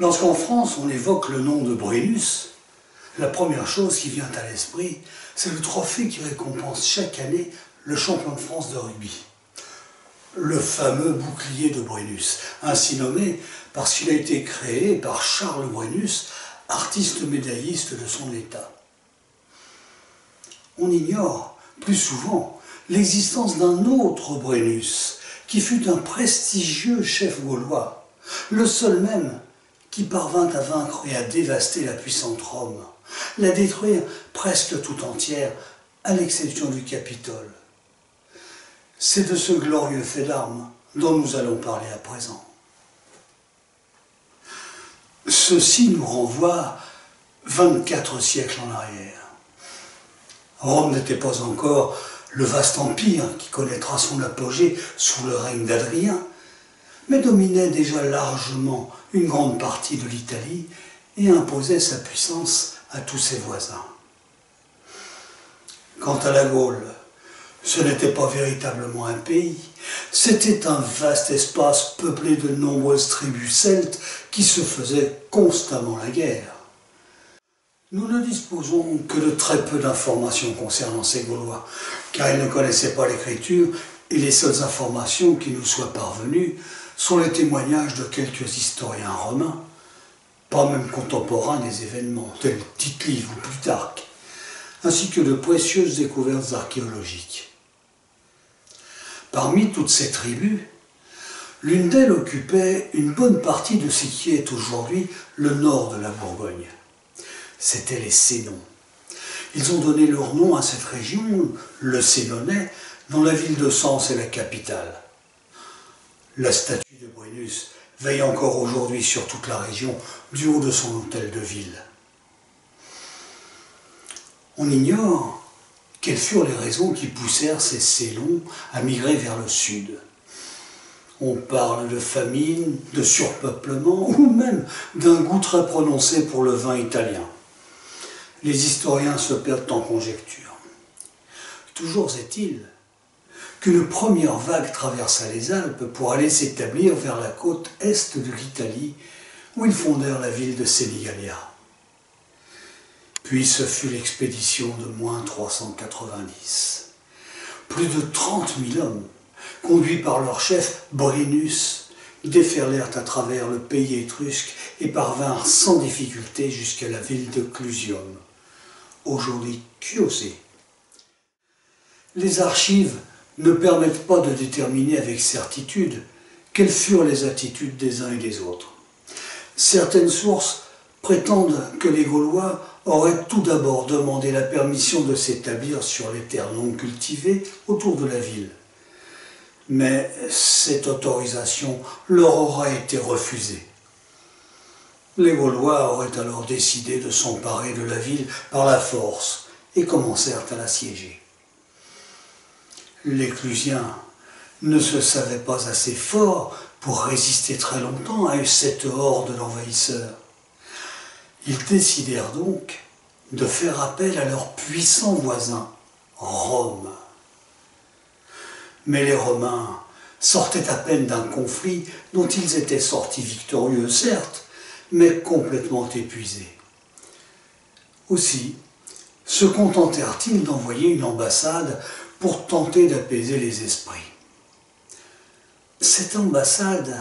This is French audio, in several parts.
Lorsqu'en France on évoque le nom de Brennus, la première chose qui vient à l'esprit, c'est le trophée qui récompense chaque année le champion de France de rugby. Le fameux bouclier de Brennus, ainsi nommé parce qu'il a été créé par Charles Brennus, artiste médailliste de son état. On ignore, plus souvent, l'existence d'un autre Brennus, qui fut un prestigieux chef gaulois, le seul même qui parvint à vaincre et à dévaster la puissante Rome, la détruire presque tout entière, à l'exception du Capitole. C'est de ce glorieux fait d'armes dont nous allons parler à présent. Ceci nous renvoie 24 siècles en arrière. Rome n'était pas encore le vaste empire qui connaîtra son apogée sous le règne d'Adrien, mais dominait déjà largement une grande partie de l'Italie et imposait sa puissance à tous ses voisins. Quant à la Gaule, ce n'était pas véritablement un pays, c'était un vaste espace peuplé de nombreuses tribus celtes qui se faisaient constamment la guerre. Nous ne disposons que de très peu d'informations concernant ces Gaulois, car ils ne connaissaient pas l'écriture et les seules informations qui nous soient parvenues sont les témoignages de quelques historiens romains, pas même contemporains des événements, tels Tite-Live ou Plutarque, ainsi que de précieuses découvertes archéologiques. Parmi toutes ces tribus, l'une d'elles occupait une bonne partie de ce qui est aujourd'hui le nord de la Bourgogne. C'étaient les Sénons. Ils ont donné leur nom à cette région, le Sénonais, dont la ville de Sens est la capitale. La statue de Brennus veille encore aujourd'hui sur toute la région, du haut de son hôtel de ville. On ignore quelles furent les raisons qui poussèrent ces Sénons à migrer vers le sud. On parle de famine, de surpeuplement ou même d'un goût très prononcé pour le vin italien. Les historiens se perdent en conjectures. Toujours est-il qu'une première vague traversa les Alpes pour aller s'établir vers la côte est de l'Italie, où ils fondèrent la ville de Senigallia. Puis ce fut l'expédition de -390. Plus de 30 000 hommes, conduits par leur chef Brennus, déferlèrent à travers le pays étrusque et parvinrent sans difficulté jusqu'à la ville de Clusium, aujourd'hui Chiosée. Les archives ne permettent pas de déterminer avec certitude quelles furent les attitudes des uns et des autres. Certaines sources prétendent que les Gaulois auraient tout d'abord demandé la permission de s'établir sur les terres non cultivées autour de la ville. Mais cette autorisation leur aurait été refusée. Les Gaulois auraient alors décidé de s'emparer de la ville par la force et commencèrent à l'assiéger. Les Clusiens ne se savaient pas assez forts pour résister très longtemps à cette horde d'envahisseurs. Ils décidèrent donc de faire appel à leur puissant voisin, Rome. Mais les Romains sortaient à peine d'un conflit dont ils étaient sortis victorieux, certes, mais complètement épuisés. Aussi se contentèrent-ils d'envoyer une ambassade pour tenter d'apaiser les esprits. Cette ambassade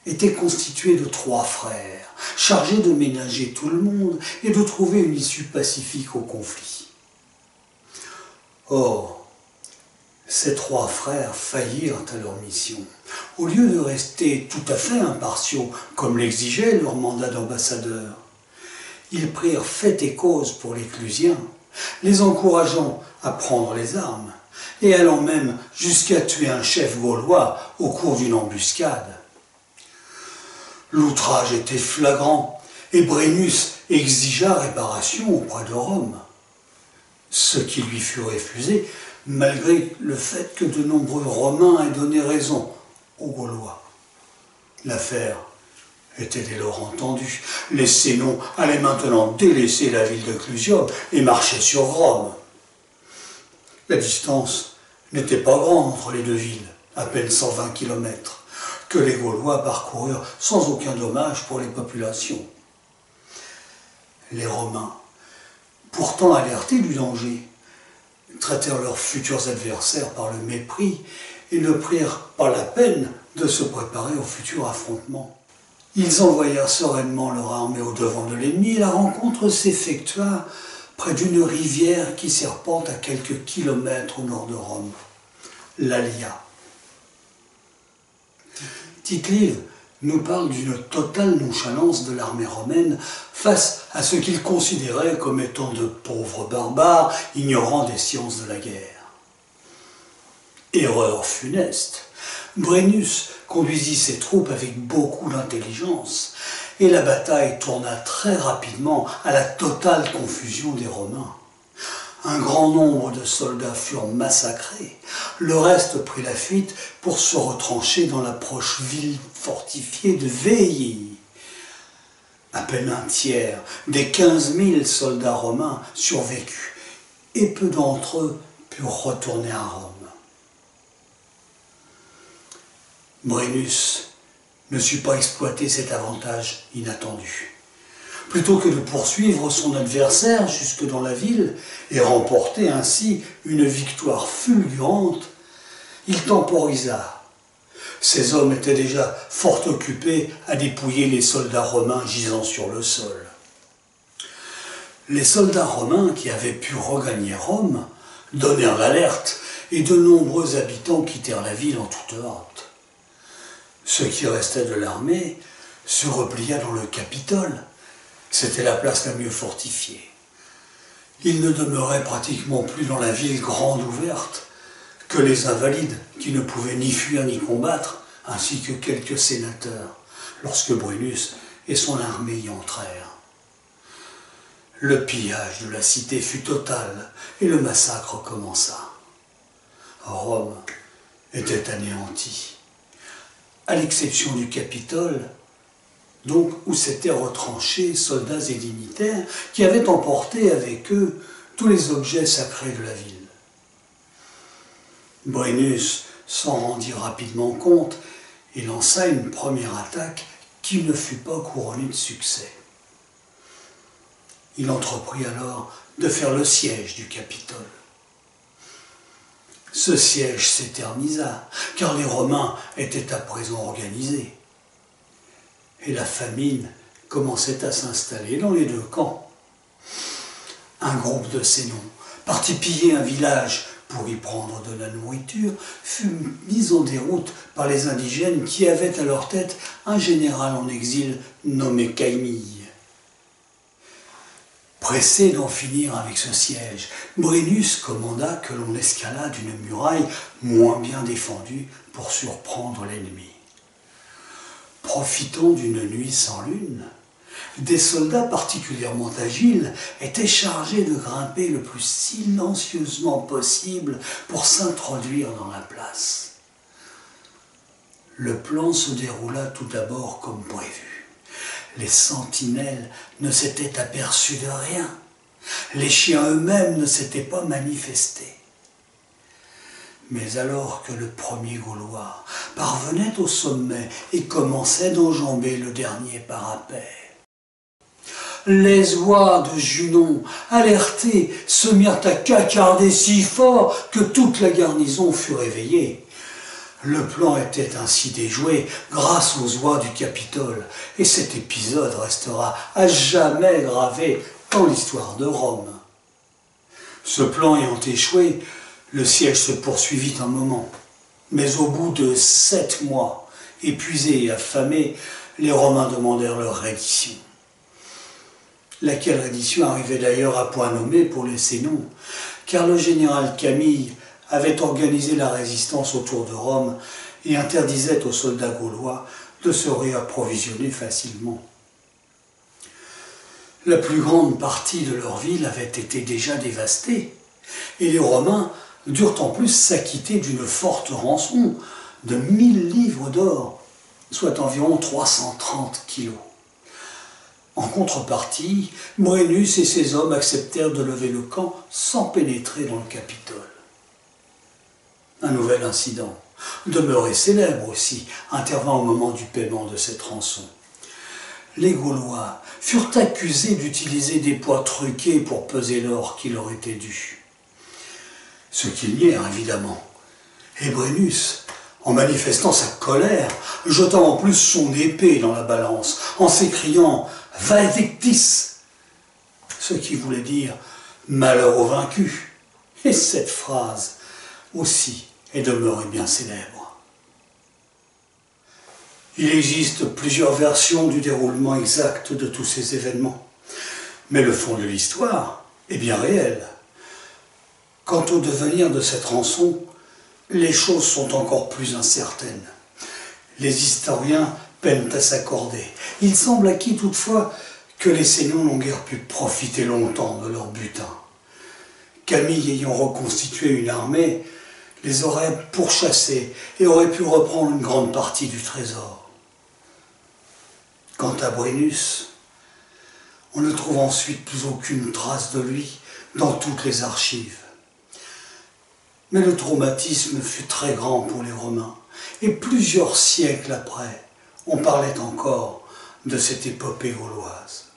était constituée de 3 frères, chargés de ménager tout le monde et de trouver une issue pacifique au conflit. Or, ces 3 frères faillirent à leur mission. Au lieu de rester tout à fait impartiaux, comme l'exigeait leur mandat d'ambassadeur, ils prirent fait et cause pour les Clusiens, les encourageant à prendre les armes, et allant même jusqu'à tuer un chef gaulois au cours d'une embuscade. L'outrage était flagrant, et Brennus exigea réparation auprès de Rome, ce qui lui fut refusé, malgré le fait que de nombreux Romains aient donné raison aux Gaulois. L'affaire était dès lors entendue. Les Sénons allaient maintenant délaisser la ville de Clusium et marcher sur Rome. La distance n'était pas grande entre les deux villes, à peine 120 km. que les Gaulois parcoururent sans aucun dommage pour les populations. Les Romains, pourtant alertés du danger, traitèrent leurs futurs adversaires par le mépris et ne prirent pas la peine de se préparer au futur affrontement. Ils envoyèrent sereinement leur armée au devant de l'ennemi et la rencontre s'effectua près d'une rivière qui serpente à quelques kilomètres au nord de Rome, l'Allia. Tite-Live nous parle d'une totale nonchalance de l'armée romaine face à ce qu'il considérait comme étant de pauvres barbares ignorant des sciences de la guerre. Erreur funeste. Brennus conduisit ses troupes avec beaucoup d'intelligence et la bataille tourna très rapidement à la totale confusion des Romains. Un grand nombre de soldats furent massacrés, le reste prit la fuite pour se retrancher dans la proche ville fortifiée de Veii. À peine un tiers des 15 000 soldats romains survécurent et peu d'entre eux purent retourner à Rome. Brennus ne sut pas exploiter cet avantage inattendu. Plutôt que de poursuivre son adversaire jusque dans la ville et remporter ainsi une victoire fulgurante, il temporisa. Ses hommes étaient déjà fort occupés à dépouiller les soldats romains gisant sur le sol. Les soldats romains qui avaient pu regagner Rome donnèrent l'alerte et de nombreux habitants quittèrent la ville en toute hâte. Ce qui restait de l'armée se replia dans le Capitole. C'était la place la mieux fortifiée. Il ne demeurait pratiquement plus dans la ville grande ouverte que les invalides qui ne pouvaient ni fuir ni combattre, ainsi que quelques sénateurs, lorsque Brennus et son armée y entrèrent. Le pillage de la cité fut total et le massacre commença. Rome était anéantie, à l'exception du Capitole, donc où s'étaient retranchés soldats et dignitaires qui avaient emporté avec eux tous les objets sacrés de la ville. Brennus s'en rendit rapidement compte et lança une première attaque qui ne fut pas couronnée de succès. Il entreprit alors de faire le siège du Capitole. Ce siège s'éternisa, car les Romains étaient à présent organisés. Et la famine commençait à s'installer dans les deux camps. Un groupe de Sénons, parti piller un village pour y prendre de la nourriture, fut mis en déroute par les indigènes qui avaient à leur tête un général en exil nommé Caïmille. Pressé d'en finir avec ce siège, Brennus commanda que l'on escalade une muraille moins bien défendue pour surprendre l'ennemi. Profitant d'une nuit sans lune, des soldats particulièrement agiles étaient chargés de grimper le plus silencieusement possible pour s'introduire dans la place. Le plan se déroula tout d'abord comme prévu. Les sentinelles ne s'étaient aperçus de rien. Les chiens eux-mêmes ne s'étaient pas manifestés. Mais alors que le premier Gaulois parvenait au sommet et commençait d'enjamber le dernier parapet, les oies de Junon, alertés, se mirent à cacarder si fort que toute la garnison fut réveillée. Le plan était ainsi déjoué grâce aux oies du Capitole, et cet épisode restera à jamais gravé dans l'histoire de Rome. Ce plan ayant échoué, le siège se poursuivit un moment, mais au bout de 7 mois, épuisés et affamés, les Romains demandèrent leur reddition. Laquelle reddition arrivait d'ailleurs à point nommé pour les Sénons, car le général Camille avait organisé la résistance autour de Rome et interdisait aux soldats gaulois de se réapprovisionner facilement. La plus grande partie de leur ville avait été déjà dévastée, et les Romains durent en plus s'acquitter d'une forte rançon de 1000 livres d'or, soit environ 330 kilos. En contrepartie, Brennus et ses hommes acceptèrent de lever le camp sans pénétrer dans le Capitole. Un nouvel incident demeuré célèbre aussi, intervint au moment du paiement de cette rançon. Les Gaulois furent accusés d'utiliser des poids truqués pour peser l'or qui leur était dû. Ce qu'ils nièrent, évidemment. Et Brennus, en manifestant sa colère, jetant en plus son épée dans la balance, en s'écriant « Vaedictis », ce qui voulait dire « malheur aux vaincus ». Et cette phrase aussi est demeurée bien célèbre. Il existe plusieurs versions du déroulement exact de tous ces événements, mais le fond de l'histoire est bien réel. Quant au devenir de cette rançon, les choses sont encore plus incertaines. Les historiens peinent à s'accorder. Il semble acquis toutefois que les Sénons n'ont guère pu profiter longtemps de leur butin. Camille ayant reconstitué une armée, les aurait pourchassés et aurait pu reprendre une grande partie du trésor. Quant à Brennus, on ne trouve ensuite plus aucune trace de lui dans toutes les archives. Mais le traumatisme fut très grand pour les Romains, et plusieurs siècles après, on parlait encore de cette épopée gauloise.